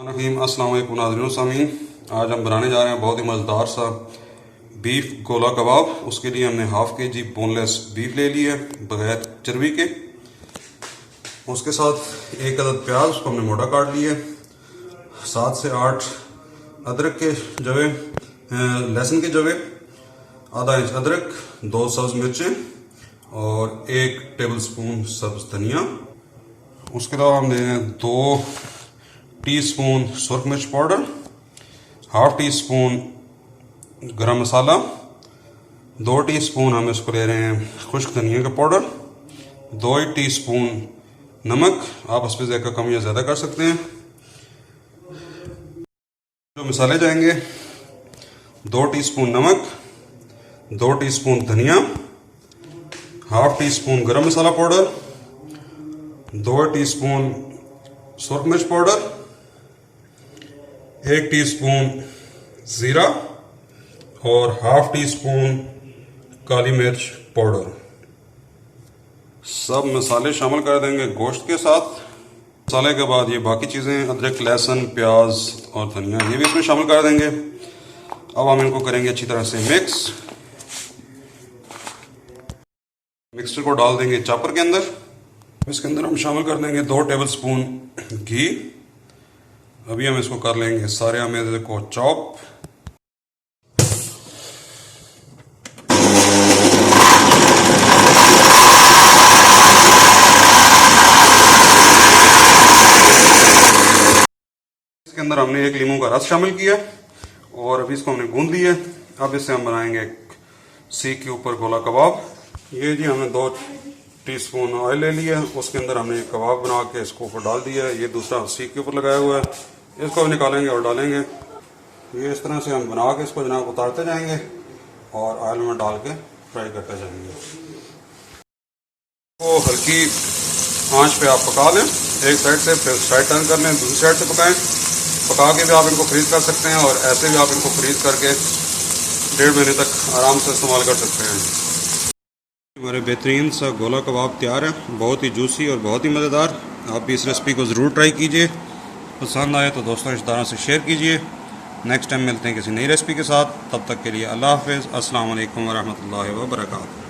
अस्सलाम वालेकुम नाज़रीन सामीन। आज हम बनाने जा रहे हैं बहुत ही मज़ेदार सा बीफ गोला कबाब। उसके लिए हमने हाफ़ के जी बोनलेस बीफ ले ली है बगैर चर्बी के। उसके साथ एक अदद प्याज, उसको हमने मोटा काट लिया है। 7 से 8 अदरक के जवे, लहसुन के जवे, आधा इंच अदरक, 2 सब्ज़ मिर्चें और 1 टेबल स्पून सब्ज़ धनिया। उसके अलावा हमने 2 टीस्पून सुरख मिर्च पाउडर, हाफ टी स्पून गरम मसाला, 2 टीस्पून हम इसको ले रहे हैं खुश्क धनिया का पाउडर, 2 टीस्पून नमक। आप इस पर ज़ायका कम या ज़्यादा कर सकते हैं। जो मसाले जाएंगे 2 टीस्पून नमक, 2 टीस्पून धनिया, हाफ टी स्पून गरम मसाला पाउडर, 2 टीस्पून सुरख मिर्च पाउडर, 1 टीस्पून ज़ीरा और हाफ टी स्पून काली मिर्च पाउडर। सब मसाले शामिल कर देंगे गोश्त के साथ। मसाले के बाद ये बाकी चीज़ें अदरक, लहसुन, प्याज और धनिया ये भी इसमें शामिल कर देंगे। अब हम इनको करेंगे अच्छी तरह से मिक्स। मिक्सचर को डाल देंगे चॉपर के अंदर। इसके अंदर हम शामिल कर देंगे 2 टेबल स्पून घी। अभी हम इसको कर लेंगे सारे मैदे को चॉप। इसके अंदर हमने 1 लीमू का रस शामिल किया और अभी इसको हमने गूंद लिया। अब इससे हम बनाएंगे सीख के ऊपर गोला कबाब। ये जी हमने 2 टीस्पून ऑयल ले लिया, उसके अंदर हमने कबाब बना के इसको ऊपर डाल दिया। ये दूसरा सीख के ऊपर लगाया हुआ है, इसको निकालेंगे और डालेंगे। ये इस तरह से हम बना के इसको जनाब उतारते जाएंगे और ऑयल में डाल के फ्राई करते जाएंगे। तो हल्की आंच पे आप पका लें एक साइड से, फिर साइड टर्न कर लें, दूसरी साइड से पकाएं। पका के भी आप इनको फ्रीज कर सकते हैं और ऐसे भी आप इनको फ्रीज करके 1.5 महीने तक आराम से इस्तेमाल कर सकते हैं। हमारे बेहतरीन सा गोला कबाब तैयार है, बहुत ही जूसी और बहुत ही मज़ेदार। आप भी इस रेसिपी को ज़रूर ट्राई कीजिए। पसंद आए तो दोस्तों रिश्तेदारों से शेयर कीजिए। नेक्स्ट टाइम मिलते हैं किसी नई रेसिपी के साथ। तब तक के लिए अल्लाह हाफ़िज़। अस्सलाम वालेकुम व रहमतुल्लाहि व बरकातहू।